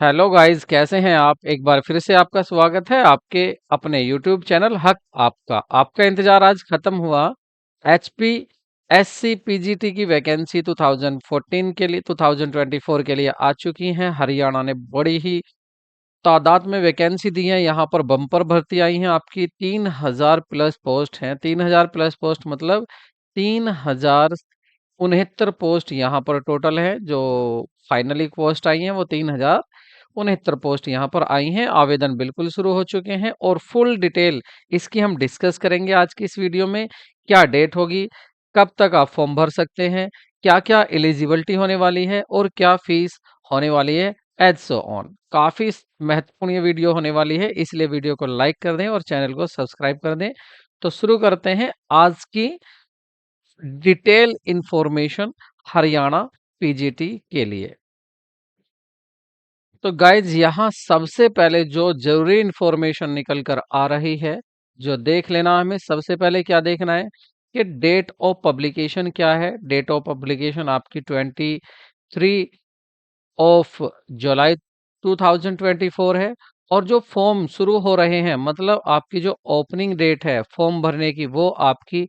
Hello guys, कैसे हैं आप? एक बार फिर से आपका स्वागत है आपके अपने यूट्यूब चैनल हक आपका। आपका इंतजार आज खत्म हुआ। एचपी एससी पीजीटी की वैकेंसी 2014 के लिए 2024 के लिए आ चुकी हैं। हरियाणा ने बड़ी ही तादाद में वैकेंसी दी है। यहाँ पर बम्पर भर्ती आई है। आपकी 3000 प्लस पोस्ट हैं। 3000 प्लस पोस्ट मतलब 3069 पोस्ट यहाँ पर टोटल है। जो फाइनली पोस्ट आई हैं वो 3069 पोस्ट यहाँ पर आई हैं। आवेदन बिल्कुल शुरू हो चुके हैं और फुल डिटेल इसकी हम डिस्कस करेंगे आज की इस वीडियो में। क्या डेट होगी, कब तक आप फॉर्म भर सकते हैं, क्या क्या एलिजिबिलिटी होने वाली है और क्या फीस होने वाली है, एज सो ऑन। काफी महत्वपूर्ण ये वीडियो होने वाली है, इसलिए वीडियो को लाइक कर दें और चैनल को सब्सक्राइब कर दें। तो शुरू करते हैं आज की डिटेल इंफॉर्मेशन हरियाणा पीजीटी के लिए। तो गाइज यहाँ सबसे पहले जो जरूरी इंफॉर्मेशन निकल कर आ रही है, जो देख लेना हमें सबसे पहले क्या देखना है कि डेट ऑफ पब्लिकेशन क्या है। डेट ऑफ पब्लिकेशन आपकी 23 जुलाई 2024 है। और जो फॉर्म शुरू हो रहे हैं मतलब आपकी जो ओपनिंग डेट है फॉर्म भरने की वो आपकी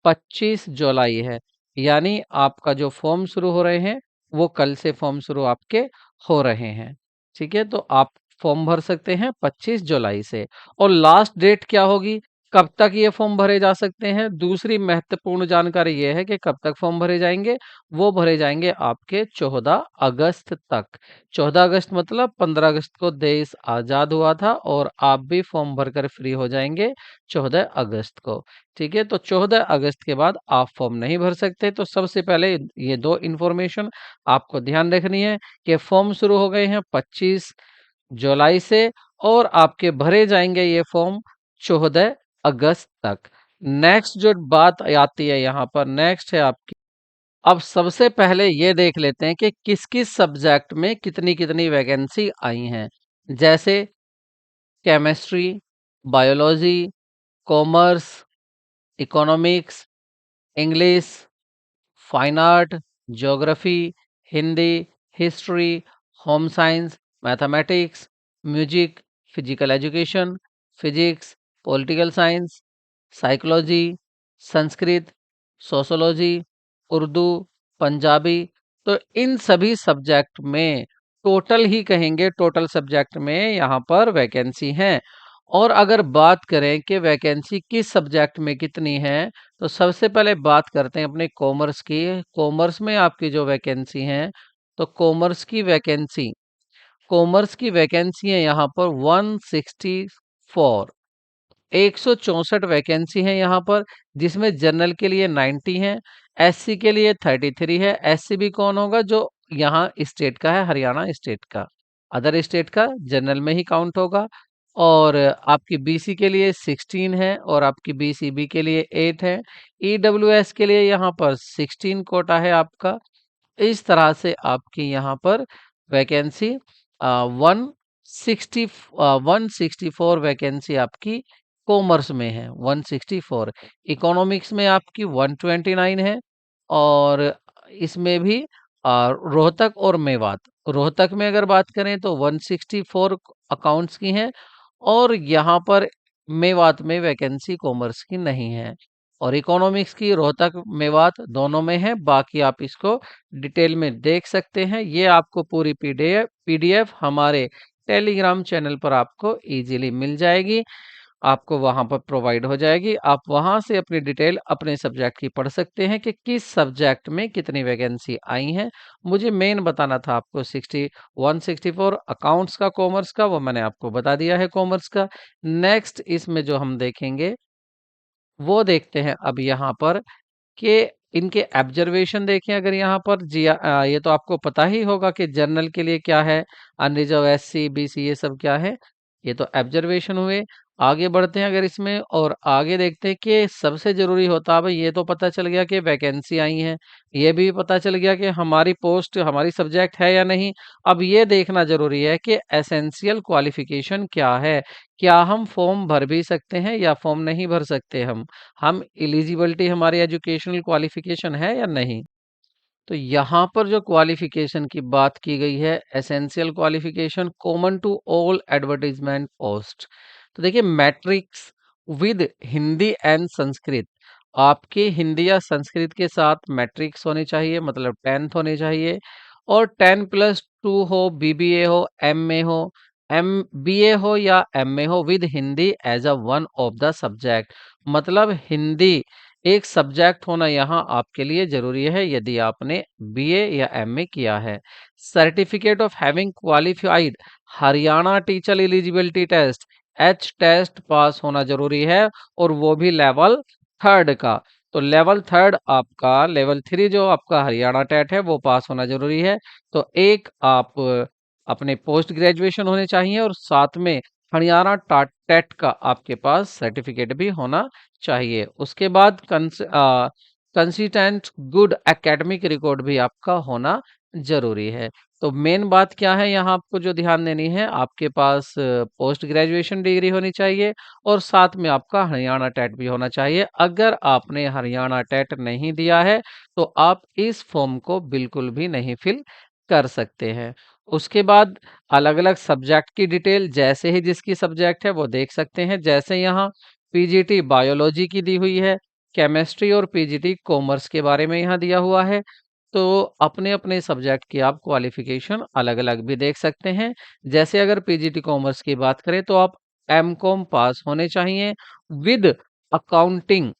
25 जुलाई है। यानी आपका जो फॉर्म शुरू हो रहे हैं वो कल से फॉर्म शुरू आपके हो रहे हैं। ठीक है, तो आप फॉर्म भर सकते हैं 25 जुलाई से। और लास्ट डेट क्या होगी, कब तक ये फॉर्म भरे जा सकते हैं? दूसरी महत्वपूर्ण जानकारी ये है कि कब तक फॉर्म भरे जाएंगे। वो भरे जाएंगे आपके 14 अगस्त तक। 14 अगस्त मतलब 15 अगस्त को देश आजाद हुआ था और आप भी फॉर्म भरकर फ्री हो जाएंगे 14 अगस्त को। ठीक है, तो 14 अगस्त के बाद आप फॉर्म नहीं भर सकते। तो सबसे पहले ये दो इंफॉर्मेशन आपको ध्यान रखनी है कि फॉर्म शुरू हो गए हैं 25 जुलाई से और आपके भरे जाएंगे ये फॉर्म 14 अगस्त तक। नेक्स्ट जो बात आती है यहाँ पर, नेक्स्ट है आपकी। अब सबसे पहले ये देख लेते हैं कि किस किस सब्जेक्ट में कितनी कितनी वैकेंसी आई हैं। जैसे chemistry, biology, commerce, economics, English, fine art, geography, Hindi, history, home science, mathematics, music, physical education, physics, political science, psychology, Sanskrit, sociology, Urdu, Punjabi. तो इन सभी सब्जेक्ट में टोटल ही कहेंगे, टोटल सब्जेक्ट में यहाँ पर वैकेंसी है। और अगर बात करें कि वैकेंसी किस सब्जेक्ट में कितनी है, तो सबसे पहले बात करते हैं अपने कॉमर्स की। कॉमर्स में आपकी जो वैकेंसी है, तो कॉमर्स की वैकेंसी है यहाँ पर 164, 164 वैकेंसी है यहाँ पर। जिसमें जनरल के लिए 90 है, एससी के लिए 33 है। एससी भी कौन होगा? जो यहाँ स्टेट का है, हरियाणा स्टेट का। अदर स्टेट का जनरल में ही काउंट होगा। और आपकी बीसी के लिए 16 है और आपकी बीसीबी के लिए 8 है। ईडब्ल्यूएस के लिए यहाँ पर 16 कोटा है आपका। इस तरह से आपकी यहाँ पर वैकेंसी 164 वैकेंसी आपकी कॉमर्स में है। 164। इकोनॉमिक्स में आपकी 129 है। और इसमें भी रोहतक और मेवात, रोहतक में अगर बात करें तो 164 अकाउंट्स की हैं। और यहाँ पर मेवात में वैकेंसी कॉमर्स की नहीं है। और इकोनॉमिक्स की रोहतक मेवात दोनों में है। बाकी आप इसको डिटेल में देख सकते हैं। ये आपको पूरी पीडीएफ हमारे टेलीग्राम चैनल पर आपको इजीली मिल जाएगी, आपको वहां पर प्रोवाइड हो जाएगी। आप वहां से अपनी डिटेल अपने सब्जेक्ट की पढ़ सकते हैं कि किस सब्जेक्ट में कितनी वैकेंसी आई हैं। मुझे मेन बताना था आपको 164 अकाउंट्स का, कॉमर्स का, वो मैंने आपको बता दिया है कॉमर्स का। नेक्स्ट इसमें जो हम देखेंगे वो देखते हैं अब यहाँ पर कि इनके ऑब्जर्वेशन देखें। अगर यहाँ पर ये तो आपको पता ही होगा कि जर्नल के लिए क्या है, अनरिजर्व, एससी, बीसी, ये सब क्या है। ये तो ऑब्जर्वेशन हुए। आगे बढ़ते हैं अगर इसमें और आगे देखते हैं कि सबसे जरूरी होता है भाई, ये तो पता चल गया कि वैकेंसी आई है, ये भी पता चल गया कि हमारी पोस्ट हमारी सब्जेक्ट है या नहीं। अब ये देखना जरूरी है कि एसेंशियल क्वालिफिकेशन क्या है। क्या हम फॉर्म भर भी सकते हैं या फॉर्म नहीं भर सकते? हम एलिजिबिलिटी हमारी एजुकेशनल क्वालिफिकेशन है या नहीं। तो यहाँ पर जो क्वालिफिकेशन की बात की गई है, essential qualification common to all advertisement post. तो देखिए, matrix with Hindi and Sanskrit, आपके हिंदी या संस्कृत के साथ मैट्रिक्स होनी चाहिए, मतलब 10th होनी चाहिए, और 10+2 हो, बीबीए हो, एमए हो, एमबीए हो या एमए हो, with Hindi as a one of the subject. मतलब हिंदी एक सब्जेक्ट होना यहाँ आपके लिए जरूरी है यदि आपने बीए या एमए किया है। Certificate of having qualified Haryana teacher eligibility test, H test pass होना जरूरी है, और वो भी लेवल 3rd का। तो लेवल 3rd आपका, लेवल 3 जो आपका हरियाणा टेट है वो पास होना जरूरी है। तो एक आप अपने पोस्ट ग्रेजुएशन होने चाहिए, और साथ में हरियाणा टेट का आपके पास सर्टिफिकेट भी होना चाहिए। उसके बाद कंसिस्टेंट गुड एकेडमिक रिकॉर्ड भी आपका होना जरूरी है। तो मेन बात क्या है यहाँ आपको जो ध्यान देनी है, आपके पास पोस्ट ग्रेजुएशन डिग्री होनी चाहिए, और साथ में आपका हरियाणा टेट भी होना चाहिए। अगर आपने हरियाणा टेट नहीं दिया है तो आप इस फॉर्म को बिल्कुल भी नहीं फिल कर सकते हैं। उसके बाद अलग अलग सब्जेक्ट की डिटेल जैसे ही जिसकी सब्जेक्ट है वो देख सकते हैं। जैसे यहाँ पीजीटी बायोलॉजी की दी हुई है, केमिस्ट्री और पीजीटी कॉमर्स के बारे में यहाँ दिया हुआ है। तो अपने अपने सब्जेक्ट की आप क्वालिफिकेशन अलग अलग भी देख सकते हैं। जैसे अगर पीजीटी कॉमर्स की बात करें तो आप एमकॉम पास होने चाहिए विद अकाउंटिंग,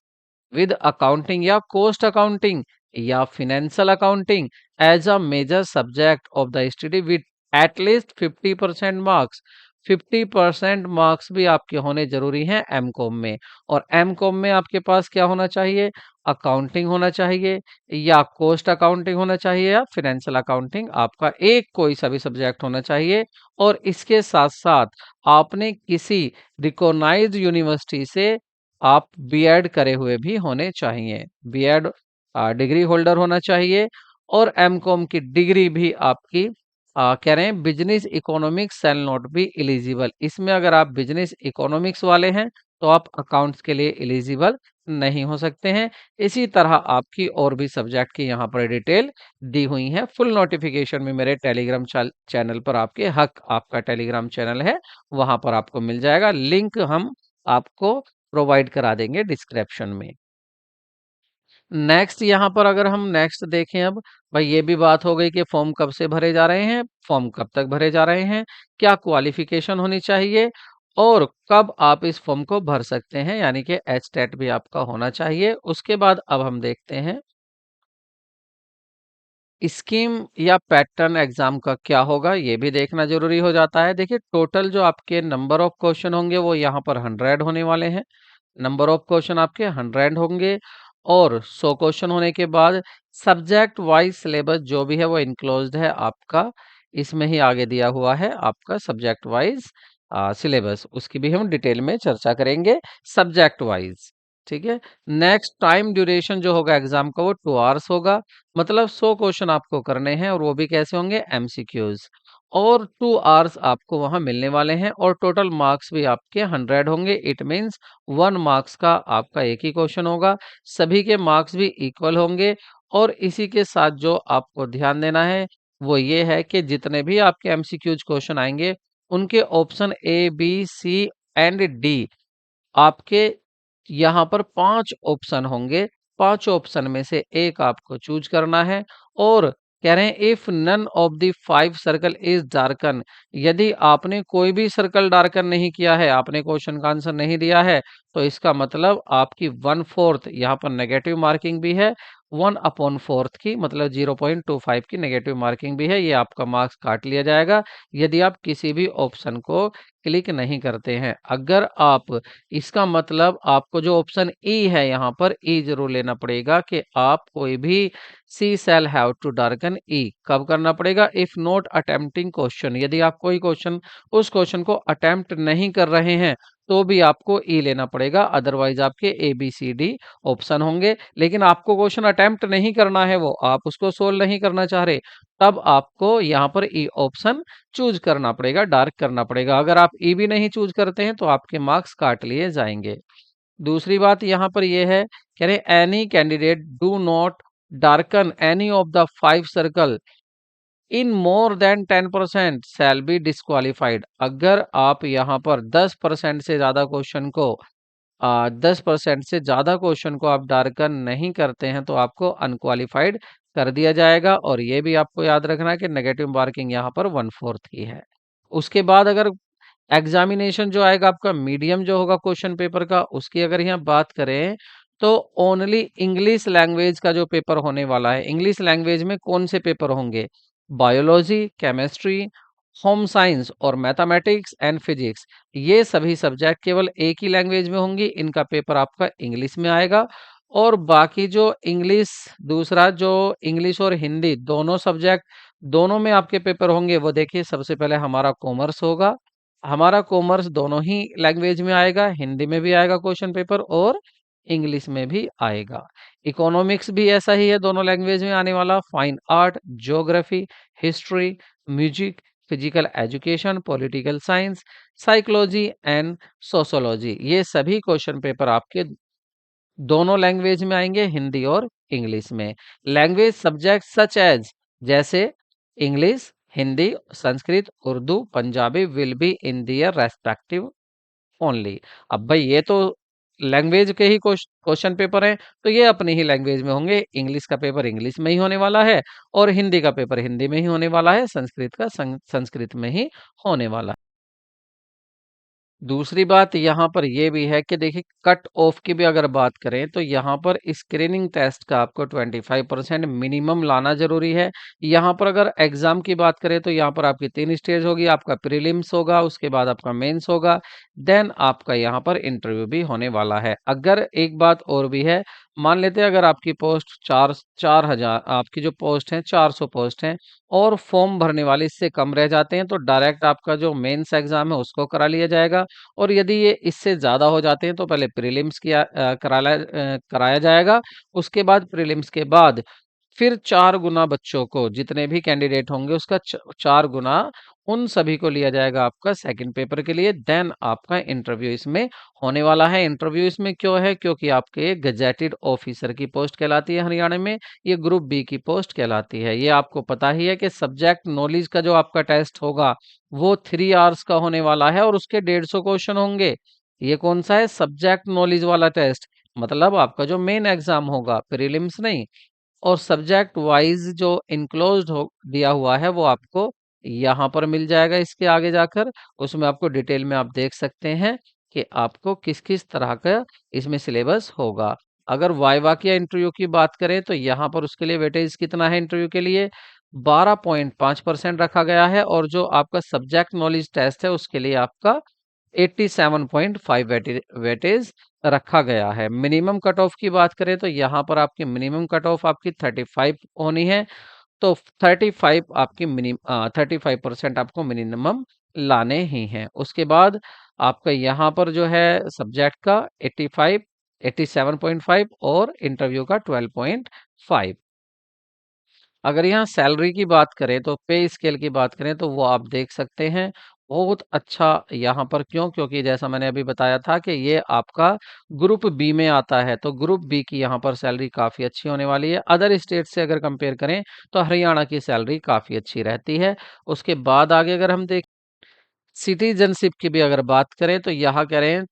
या कोस्ट अकाउंटिंग या financial accounting as a major subject of the study with at least 50% marks. 50% marks भी आपके होने जरूरी हैं एमकॉम में। और एमकॉम में आपके पास क्या होना चाहिए, अकाउंटिंग होना चाहिए, या कोस्ट अकाउंटिंग होना चाहिए, या फिनेंशियल अकाउंटिंग, आपका एक कोई सा भी सब्जेक्ट होना चाहिए। और इसके साथ साथ आपने किसी रिकॉग्नाइज्ड यूनिवर्सिटी से आप बीएड करे हुए भी होने चाहिए। बीएड डिग्री होल्डर होना चाहिए। और एमकॉम की डिग्री भी आपकी कह रहे हैं business economics shall not be eligible. इसमें अगर आप बिजनेस इकोनॉमिक्स वाले हैं तो आप अकाउंट्स के लिए एलिजिबल नहीं हो सकते हैं। इसी तरह आपकी और भी सब्जेक्ट की यहाँ पर डिटेल दी हुई है। फुल नोटिफिकेशन में मेरे टेलीग्राम चैनल पर, आपके हक आपका टेलीग्राम चैनल है, वहां पर आपको मिल जाएगा। लिंक हम आपको प्रोवाइड करा देंगे डिस्क्रिप्शन में। नेक्स्ट यहाँ पर अगर हम नेक्स्ट देखें, अब भाई ये भी बात हो गई कि फॉर्म कब से भरे जा रहे हैं, फॉर्म कब तक भरे जा रहे हैं, क्या क्वालिफिकेशन होनी चाहिए, और कब आप इस फॉर्म को भर सकते हैं, यानी कि एच टेट भी आपका होना चाहिए। उसके बाद अब हम देखते हैं स्कीम या पैटर्न एग्जाम का क्या होगा, ये भी देखना जरूरी हो जाता है। देखिए, टोटल जो आपके नंबर ऑफ क्वेश्चन होंगे वो यहाँ पर 100 होने वाले हैं। नंबर ऑफ क्वेश्चन आपके 100 होंगे, और 100 क्वेश्चन होने के बाद सब्जेक्ट वाइज सिलेबस जो भी है वो इनक्लोज्ड है आपका, इसमें ही आगे दिया हुआ है आपका सब्जेक्ट वाइज सिलेबस। उसकी भी हम डिटेल में चर्चा करेंगे सब्जेक्ट वाइज। ठीक है। नेक्स्ट, टाइम ड्यूरेशन जो होगा एग्जाम का वो 2 आवर्स होगा। मतलब 100 क्वेश्चन आपको करने हैं, और वो भी कैसे होंगे, एमसीक्यूज। और 2 आवर्स आपको वहां मिलने वाले हैं, और टोटल मार्क्स भी आपके 100 होंगे। इट मीन्स 1 मार्क्स का आपका एक ही क्वेश्चन होगा, सभी के मार्क्स भी इक्वल होंगे। और इसी के साथ जो आपको ध्यान देना है वो ये है कि जितने भी आपके एमसीक्यूज क्वेश्चन आएंगे उनके option A B C and D, आपके यहाँ पर 5 ऑप्शन होंगे। 5 ऑप्शन में से एक आपको चूज करना है। और कह रहे हैं if none of the 5 circle is darken, यदि आपने कोई भी सर्कल डार्कन नहीं किया है, आपने क्वेश्चन का आंसर नहीं दिया है, तो इसका मतलब आपकी 1/4 यहाँ पर नेगेटिव मार्किंग भी है। 1/4 की मतलब 0.25 की नेगेटिव मार्किंग भी है, ये आपका मार्क्स काट लिया जाएगा यदि आप किसी भी ऑप्शन को क्लिक नहीं करते हैं। अगर आप, इसका मतलब आपको जो ऑप्शन ई है यहाँ पर ई जरूर लेना पड़ेगा, कि आप कोई भी सी शैल हैव टू डार्कन ई कब करना पड़ेगा, इफ नॉट अटेम्प्टिंग क्वेश्चन, यदि आप कोई क्वेश्चन उस क्वेश्चन को अटेम्प्ट नहीं कर रहे हैं तो भी आपको ई लेना पड़ेगा। अदरवाइज आपके A B C D option होंगे। लेकिन आपको क्वेश्चन अटेम्प्ट नहीं करना है, वो आप उसको सोल्व नहीं करना चाह रहे, तब आपको यहाँ पर ई ऑप्शन चूज करना पड़ेगा, डार्क करना पड़ेगा। अगर आप ई भी नहीं चूज करते हैं तो आपके मार्क्स काट लिए जाएंगे। दूसरी बात यहाँ पर यह है, कह रहे any candidate do not darken any of the 5 circle in more than 10% shall be disqualified. अगर आप यहाँ पर 10% से ज्यादा क्वेश्चन को 10% से ज्यादा क्वेश्चन को आप डार्कन नहीं करते हैं तो आपको अनक्वालिफाइड कर दिया जाएगा। और ये भी आपको याद रखना है कि नेगेटिव मार्किंग यहाँ पर 1/4 ही है। उसके बाद अगर एग्जामिनेशन जो आएगा आपका मीडियम जो होगा क्वेश्चन पेपर का, उसकी अगर यहाँ बात करें तो ओनली इंग्लिश लैंग्वेज का जो पेपर होने वाला है, इंग्लिश लैंग्वेज में कौन से पेपर होंगे? बायोलॉजी, केमिस्ट्री, होम साइंस और मैथमेटिक्स एंड फिजिक्स, ये सभी सब्जेक्ट केवल एक ही लैंग्वेज में होंगी, इनका पेपर आपका इंग्लिश में आएगा। और बाकी जो इंग्लिश, दूसरा जो इंग्लिश और हिंदी दोनों सब्जेक्ट, दोनों में आपके पेपर होंगे, वो देखिए सबसे पहले हमारा कॉमर्स होगा। हमारा कॉमर्स दोनों ही लैंग्वेज में आएगा, हिंदी में भी आएगा क्वेश्चन पेपर और इंग्लिश में भी आएगा। इकोनॉमिक्स भी ऐसा ही है, दोनों लैंग्वेज में आने वाला। Fine art, geography, history, music, physical education, political science, psychology and sociology, ये सभी क्वेश्चन पेपर आपके दोनों लैंग्वेज में आएंगे, हिंदी और इंग्लिश में। लैंग्वेज सब्जेक्ट सच एज, जैसे English, Hindi, Sanskrit, Urdu, Punjabi will be in their respective only. अब भाई ये तो लैंग्वेज के ही क्वेश्चन पेपर हैं, तो ये अपनी ही लैंग्वेज में होंगे। इंग्लिश का पेपर इंग्लिश में ही होने वाला है और हिंदी का पेपर हिंदी में ही होने वाला है, संस्कृत का संस्कृत में ही होने वाला है। दूसरी बात यहाँ पर ये भी है कि देखिए कट ऑफ की भी अगर बात करें तो यहाँ पर स्क्रीनिंग टेस्ट का आपको 25% मिनिमम लाना जरूरी है। यहाँ पर अगर एग्जाम की बात करें तो यहाँ पर आपकी 3 स्टेज होगी, आपका प्रीलिम्स होगा, उसके बाद आपका मेंस होगा, देन आपका यहाँ पर इंटरव्यू भी होने वाला है। अगर एक बात और भी है, मान लेते हैं अगर आपकी पोस्ट 4,000, आपकी जो पोस्ट है 400 पोस्ट है और फॉर्म भरने वाले इससे कम रह जाते हैं, तो डायरेक्ट आपका जो मेंस एग्जाम है उसको करा लिया जाएगा। और यदि ये इससे ज़्यादा हो जाते हैं तो पहले प्रीलिम्स कराया जाएगा। उसके बाद प्रीलिम्स के बाद फिर 4 गुना बच्चों को, जितने भी कैंडिडेट होंगे उसका 4 गुना उन सभी को लिया जाएगा आपका सेकंड पेपर के लिए। देन आपका इंटरव्यू इसमें होने वाला है। इंटरव्यू इसमें क्यों है? क्योंकि आपके गजेटेड ऑफिसर की पोस्ट कहलाती है हरियाणा में, ये ग्रुप बी की पोस्ट कहलाती है। ये आपको पता ही है कि सब्जेक्ट नॉलेज का जो आपका टेस्ट होगा वो 3 आवर्स का होने वाला है और उसके 150 क्वेश्चन होंगे। ये कौन सा है? सब्जेक्ट नॉलेज वाला टेस्ट, मतलब आपका जो मेन एग्जाम होगा, प्रीलिम्स नहीं। और सब्जेक्ट वाइज जो इनक्लोज्ड हो दिया हुआ है वो आपको यहाँ पर मिल जाएगा इसके आगे जाकर। उसमें आपको डिटेल में आप देख सकते हैं कि आपको किस किस तरह का इसमें सिलेबस होगा। अगर वाइवा की या इंटरव्यू की बात करें तो यहाँ पर उसके लिए वेटेज कितना है? इंटरव्यू के लिए 12.5% रखा गया है और जो आपका सब्जेक्ट नॉलेज टेस्ट है उसके लिए आपका 87.5 वेटेज रखा गया है। मिनिमम कट ऑफ की बात करें तो यहाँ पर आपकी मिनिमम कट ऑफ आपकी 35 होनी है, तो 35 आपकी 35% आपको मिनिमम लाने ही हैं। उसके बाद आपका यहाँ पर जो है सब्जेक्ट का 85, 87.5 और इंटरव्यू का 12.5। अगर यहाँ सैलरी की बात करें तो पे स्केल की बात करें तो वो आप देख सकते हैं बहुत अच्छा यहाँ पर। क्यों? क्योंकि जैसा मैंने अभी बताया था कि ये आपका ग्रुप बी में आता है, तो ग्रुप बी की यहाँ पर सैलरी काफ़ी अच्छी होने वाली है। अदर स्टेट से अगर कंपेयर करें तो हरियाणा की सैलरी काफ़ी अच्छी रहती है। उसके बाद आगे अगर हम देख सिटीजनशिप की भी अगर बात करें तो यहाँ कह रहे हैं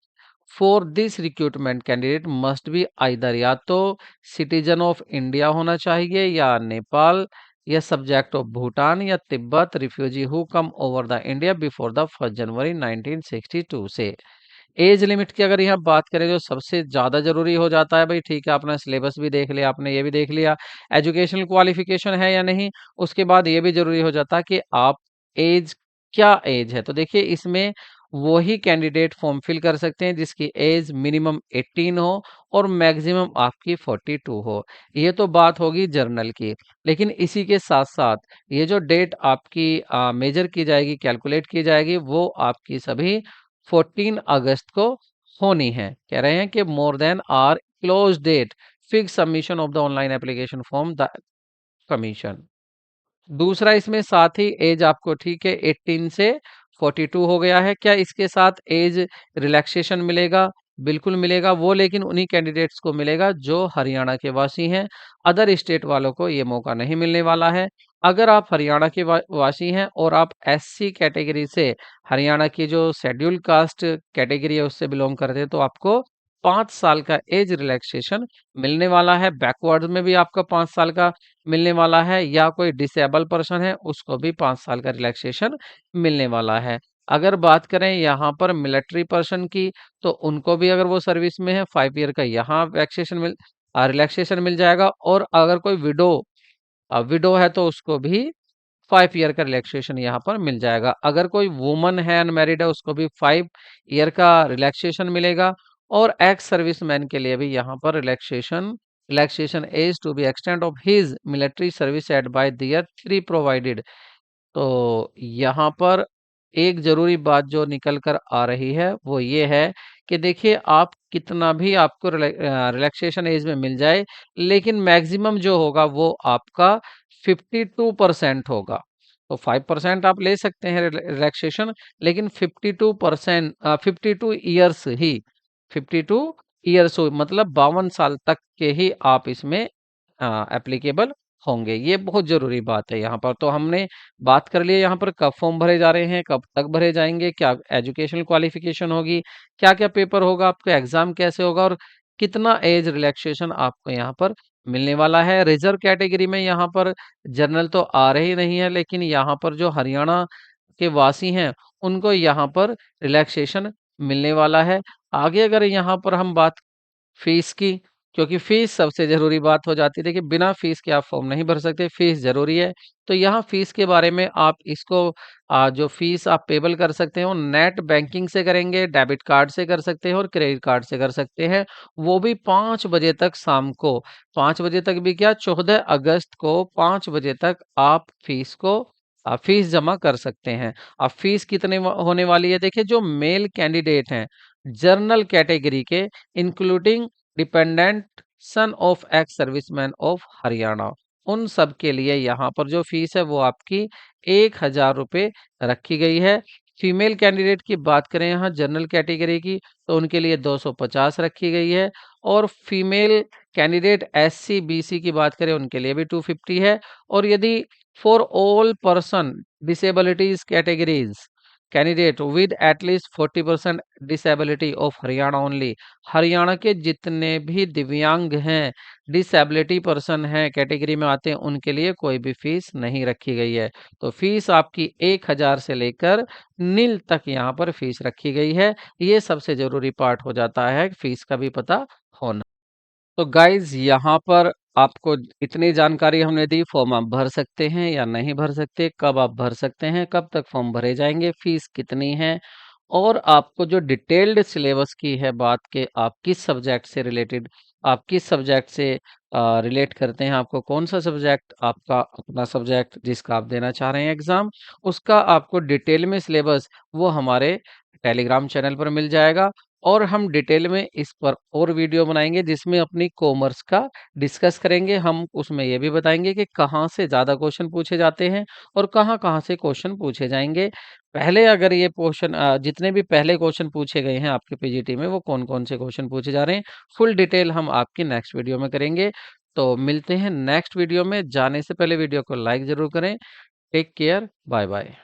for this recruitment candidate must be either, या तो सिटीजन ऑफ इंडिया होना चाहिए या नेपाल या सब्जेक्ट ऑफ भूटान या Tibet, refugee who come over the India before the 1 जनवरी 1962 से। एज लिमिट की अगर यहाँ बात करें जो सबसे ज्यादा जरूरी हो जाता है, भाई ठीक है आपने सिलेबस भी देख लिया, आपने ये भी देख लिया एजुकेशनल क्वालिफिकेशन है या नहीं, उसके बाद ये भी जरूरी हो जाता है कि आप एज, क्या एज है। तो देखिए इसमें वही कैंडिडेट फॉर्म फिल कर सकते हैं जिसकी एज मिनिमम 18 हो और मैक्सिमम आपकी 42 हो। ये तो बात होगी जर्नल की। लेकिन इसी के साथ साथ ये जो डेट आपकी मेजर की जाएगी, कैलकुलेट की जाएगी, वो आपकी सभी 14 अगस्त को होनी है। कह रहे हैं कि more than are close date fix submission of the online application form the commission. दूसरा इसमें साथ ही एज आपको ठीक है 18 से 42 हो गया है। क्या इसके साथ एज रिलैक्सेशन मिलेगा? बिल्कुल मिलेगा वो, लेकिन उन्हीं कैंडिडेट्स को मिलेगा जो हरियाणा के वासी हैं। अदर स्टेट वालों को ये मौका नहीं मिलने वाला है। अगर आप हरियाणा के वासी हैं और आप एससी कैटेगरी से, हरियाणा की जो शेड्यूल कास्ट कैटेगरी है उससे बिलोंग करते हैं, तो आपको 5 साल का एज रिलैक्सेशन मिलने वाला है। बैकवर्ड में भी आपका 5 साल का मिलने वाला है, या कोई डिसेबल पर्सन है उसको भी 5 साल का रिलैक्सेशन मिलने वाला है। अगर बात करें यहाँ पर मिलिट्री पर्सन की, तो उनको भी अगर वो सर्विस में है 5 ईयर का यहाँ रिलैक्सेशन मिल जाएगा। और अगर कोई विडो है तो उसको भी 5 ईयर का रिलैक्सेशन यहाँ पर मिल जाएगा। अगर कोई वुमन है अनमैरिड है उसको भी 5 ईयर का रिलैक्सेशन मिलेगा। और एक्स सर्विसमैन के लिए भी यहाँ पर relaxation age to be extend of his military service at by the year 3 provided. तो यहाँ पर एक ज़रूरी बात जो निकल कर आ रही है वो ये है कि देखिए, आप कितना भी आपको रिलैक्सेशन एज में मिल जाए, लेकिन मैक्सिमम जो होगा वो आपका 52% होगा। तो 5% आप ले सकते हैं रिलैक्सेशन, लेकिन 52%, 52 ईयर्स ही, 52 ईयर्स हो मतलब 52 साल तक के ही आप इसमें एप्लीकेबल होंगे। ये बहुत ज़रूरी बात है यहाँ पर। तो हमने बात कर ली है यहाँ पर कब फॉर्म भरे जा रहे हैं, कब तक भरे जाएँगे, क्या एजुकेशनल क्वालिफ़िकेशन होगी, क्या-क्या पेपर होगा, आपका एग्ज़ाम कैसे होगा और कितना एज रिलैक्सेशन आपको यहाँ पर मिलने वाला है। रिज़र्व कैटेगरी में यहाँ पर जनरल तो आ रहे ही नहीं है, लेकिन यहाँ पर जो हरियाणा के वासी हैं, उनको यहाँ पर रिलैक्सेशन मिलने वाला है। आगे अगर यहाँ पर हम बात फीस की, क्योंकि फीस सबसे ज़रूरी बात हो जाती है। देखिए, बिना फीस के आप फॉर्म नहीं भर सकते, फीस ज़रूरी है। तो यहाँ फीस के बारे में आप इसको जो फीस आप पेबल कर सकते हो नेट बैंकिंग से करेंगे, डेबिट कार्ड से कर सकते हैं और क्रेडिट कार्ड से कर सकते हैं। वो भी 5 बजे तक शाम को, 5 बजे तक भी क्या, 14 अगस्त को 5 बजे तक आप फीस जमा कर सकते हैं। अब फीस कितने होने वाली है, देखिए जो मेल कैंडिडेट हैं जनरल कैटेगरी के, including dependent son of ex serviceman of Haryana, उन सब के लिए यहाँ पर जो फीस है वो आपकी 1,000 रुपये रखी गई है। फीमेल कैंडिडेट की बात करें यहाँ जनरल कैटेगरी की, तो उनके लिए 250 रखी गई है। और फीमेल कैंडिडेट एससी बीसी की बात करें उनके लिए भी 250 है। और यदि for all person disabilities categories candidate with at least 40% disability of Haryana only, Haryana के जितने भी दिव्यांग हैं, डिसेबिलिटी पर्सन हैं, कैटेगरी में आते हैं, उनके लिए कोई भी फीस नहीं रखी गई है। तो फीस आपकी 1,000 से लेकर नील तक यहाँ पर फीस रखी गई है। ये सबसे जरूरी पार्ट हो जाता है फीस का भी पता होना। तो गाइज यहाँ पर आपको इतनी जानकारी हमने दी, फॉर्म आप भर सकते हैं या नहीं भर सकते, कब आप भर सकते हैं, कब तक फॉर्म भरे जाएंगे, फीस कितनी है, और आपको जो डिटेल्ड सिलेबस की है बात के, आप किस सब्जेक्ट से रिलेटेड, आप किस सब्जेक्ट से रिलेट करते हैं, आपको कौन सा सब्जेक्ट आपका अपना सब्जेक्ट जिसका आप देना चाह रहे हैं एग्जाम, उसका आपको डिटेल में सिलेबस वो हमारे टेलीग्राम चैनल पर मिल जाएगा। और हम डिटेल में इस पर और वीडियो बनाएंगे जिसमें अपनी कॉमर्स का डिस्कस करेंगे। हम उसमें ये भी बताएंगे कि कहाँ से ज़्यादा क्वेश्चन पूछे जाते हैं और कहाँ-कहाँ से क्वेश्चन पूछे जाएंगे। पहले अगर ये क्वेश्चन जितने भी पहले क्वेश्चन पूछे गए हैं आपके पीजीटी में, वो कौन-कौन से क्वेश्चन पूछे जा रहे हैं, फुल डिटेल हम आपकी नेक्स्ट वीडियो में करेंगे। तो मिलते हैं नेक्स्ट वीडियो में। जाने से पहले वीडियो को लाइक ज़रूर करें। Take care, bye-bye.